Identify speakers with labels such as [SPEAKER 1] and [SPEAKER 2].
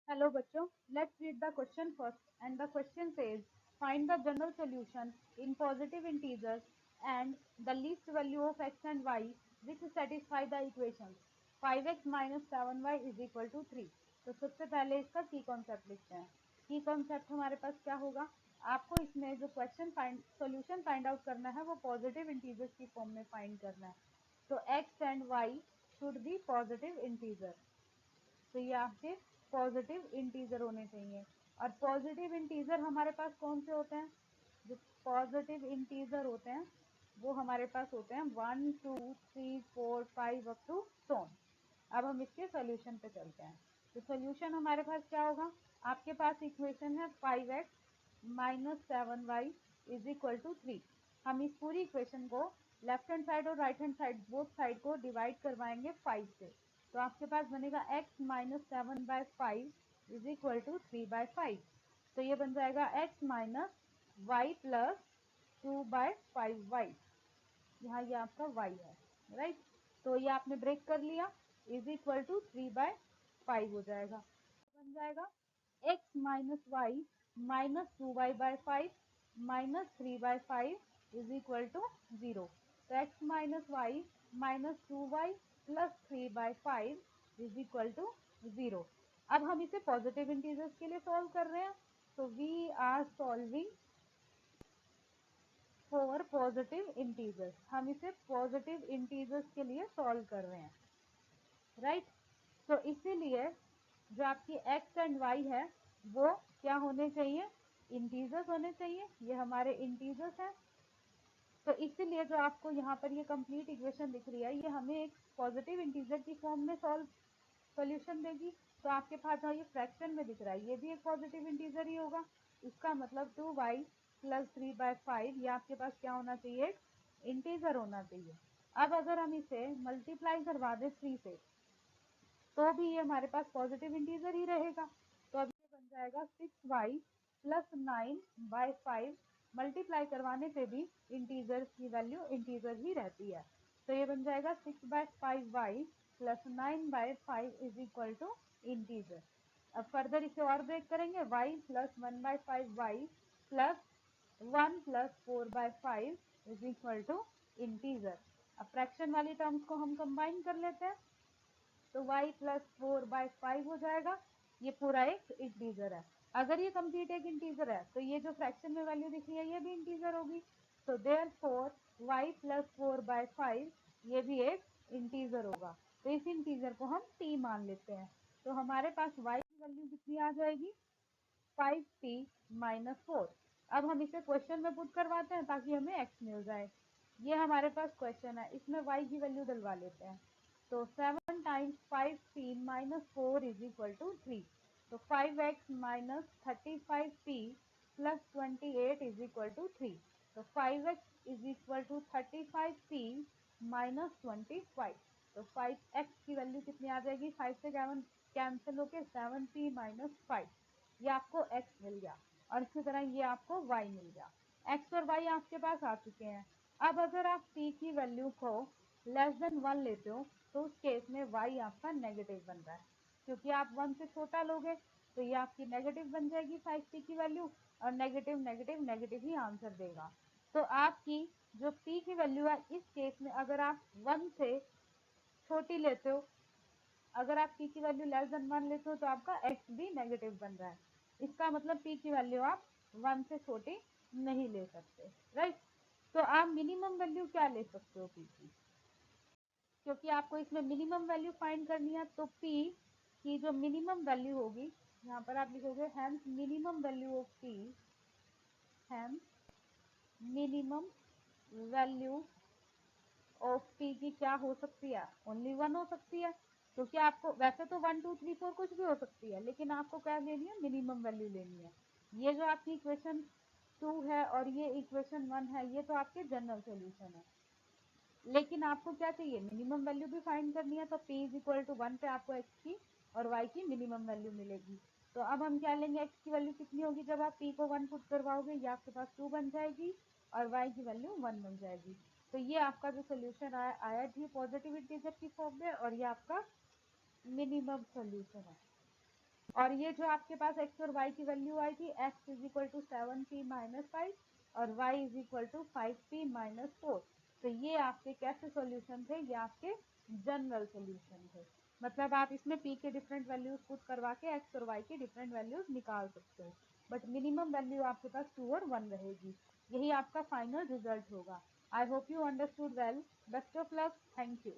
[SPEAKER 1] Hello bachcho, let's read the question first, and the question says find the general solution in positive integers and the least value of x and y which satisfy the equations 5x minus 7y is equal to 3। तो सबसे पहले इसका की concept लिखते हैं। की concept हमारे पास क्या होगा, आपको इसमें जो सोल्यूशन फाइंड आउट करना है वो पॉजिटिव इंटीजर्स की फॉर्म में फाइंड करना है। तो x and y should be positive integer, तो ये आपके पॉजिटिव इंटीजर होने चाहिए। और पॉजिटिव इंटीजर हमारे पास कौन से होते हैं, जो पॉजिटिव इंटीजर होते हैं वो हमारे पास होते हैं 1 2 3 4 5 अप टू सोन। अब हम इसके सॉल्यूशन पे चलते हैं। तो सॉल्यूशन हमारे पास क्या होगा, आपके पास इक्वेशन है 5x minus 7y is equal to 3। हम इस पूरी इक्वेशन को लेफ्ट हैंड साइड और right hand side both side को डिवाइड करवाएंगे 5 से। तो आपके पास बनेगा x minus 7/5 is equal to 3/5। तो ये बन जाएगा x minus Y plus 2/5y। यहाँ ये आपका y है, राइट। तो ये आपने ब्रेक कर लिया, इज इक्वल टू 3/5 हो जाएगा। बन जाएगा x minus y minus 2y/5 minus 3/5 is equal to 0। तो x minus y minus 2y plus 3/5 is equal to 0। अब हम इसे पॉजिटिव इंटीजर्स के लिए सॉल्व कर रहे हैं, तो we are solving for positive integers. हम इसे पॉजिटिव इंटीजर्स के लिए सॉल्व कर रहे हैं, राइट। तो इसीलिए जो आपकी x एंड y है वो क्या होने चाहिए, इंटीजर्स होने चाहिए। ये हमारे इंटीजर्स हैं, तो इसीलिए जो आपको यहाँ पर ये कंप्लीट इक्वेशन दिख रही है ये हमें एक पॉजिटिव इंटीजर की फॉर्म में सॉल्यूशन देगी। तो आपके पास जो ये फ्रैक्शन में दिख रहा है ये भी एक पॉजिटिव इंटीजर ही होगा। इसका मतलब 2y प्लस 3/5 ये आपके पास क्या होना चाहिए, इंटीजर होना चाहिए। अब अगर हम इसे मल्टीप्लाई करवा दें 3 से तो भी ये हमारे पास पॉजिटिव इंटीजर ही रहेगा। तो अब ये बन जाएगा 6y प्लस 9/5। मल्टीप्लाई करवाने पे भी इंटीजर की वैल्यू इंटीजर ही रहती है। तो ये बन जाएगा 6/5y plus 9/5 is equal to integer. अब फर्दर इसे और ब्रेक करेंगे, y plus 1/5y plus 1 plus 4/5 is equal to integer. अब फ्रैक्शन वाली टर्म्स को हम कंबाइन कर लेते हैं, तो y प्लस 4/5 हो जाएगा। ये पूरा एक इंटीजर है। अगर ये कंप्लीट एक इंटीजर है तो ये जो फ्रैक्शन में वैल्यू दिख रही है ये भी इंटीजर होगी। तो देयरफॉर y प्लस 4/5 ये भी एक इंटीजर होगा। तो इस इंटीजर को हम t मान लेते हैं। तो हमारे पास y की वैल्यू कितनी आ जाएगी, 5t माइनस 4। अब हम इसे क्वेश्चन में पुट करवाते हैं ताकि हमें x मिल जाए। ये हमारे पास क्वेश्चन है, इसमें y की वैल्यू डलवा लेते हैं। तो 7 times 5t minus 4 is equal to 3। तो 5x minus 35p plus 28 is equal to 3। तो 5x is equal to 35p minus 25। तो 5x की वैल्यू कितनी आ जाएगी, 5 से कैंसिल होके 7p माइनस 5। ये आपको x मिल गया और इसी तरह ये आपको y मिल गया। x और y आपके पास आ चुके हैं। अब अगर आप p की वैल्यू को लेस देन 1 लेते हो तो उस केस में y आपका नेगेटिव बन रहा है, क्योंकि आप 1 से छोटा लोगे तो ये आपकी नेगेटिव बन जाएगी 5p की वैल्यू, और नेगेटिव नेगेटिव नेगेटिव ही आंसर देगा। तो आपकी जो p की वैल्यू है इस केस में अगर आप 1 से छोटी लेते हो, अगर आप p की वैल्यू लेस देन 1 लेते हो तो आपका x भी नेगेटिव बन रहा है। इसका मतलब p की वैल्यू आप 1 से छोटी नहीं ले सकते, राइट। तो आप मिनिमम वैल्यू क्या ले सकते हो p की, क्योंकि आपको इसमें मिनिमम वैल्यू फाइंड करनी है। तो p की जो मिनिमम वैल्यू होगी, यहाँ पर आप लिखोगे hence minimum value of p, hence minimum value of p की क्या हो सकती है, ओनली 1 हो सकती है। क्योंकि आपको वैसे तो 1 2 3 4 कुछ भी हो सकती है, लेकिन आपको क्या लेनी है, मिनिमम वैल्यू लेनी है। ये जो आपकी इक्वेशन 2 है और ये इक्वेशन 1 है ये तो आपके जनरल सोल्यूशन है, लेकिन आपको क्या चाहिए, मिनिमम वैल्यू भी फाइंड करनी है। तो p इज इक्वल टू 1 पे आपको x की और y की मिनिमम वैल्यू मिलेगी। तो अब हम क्या लेंगे, x की वैल्यू कितनी होगी, जब आप p को 1 पुट करवाओगे ये आपके पास 2 बन जाएगी और y की वैल्यू 1 बन जाएगी। तो ये आपका जो सोल्यूशन आया थी पॉजिटिव इंटीजर की फॉर्म में, और ये आपका मिनिमम सोल्यूशन है। और ये जो आपके पास x और y की वैल्यू आई थी, x is equal to 7p minus 5 और y is equal to 5p minus 4। तो ये आपके कैसे सॉल्यूशन थे? ये आपके जनरल सॉल्यूशन थे। मतलब आप इसमें p के डिफरेंट वैल्यूज पुट करवा के x और y की डिफरेंट वैल्यूज निकाल सकते हो, बट मिनिमम वैल्यू आपके पास 2 और 1 रहेगी। यही आपका फाइनल रिजल्ट होगा। I hope you understood well. Best of luck. Thank you.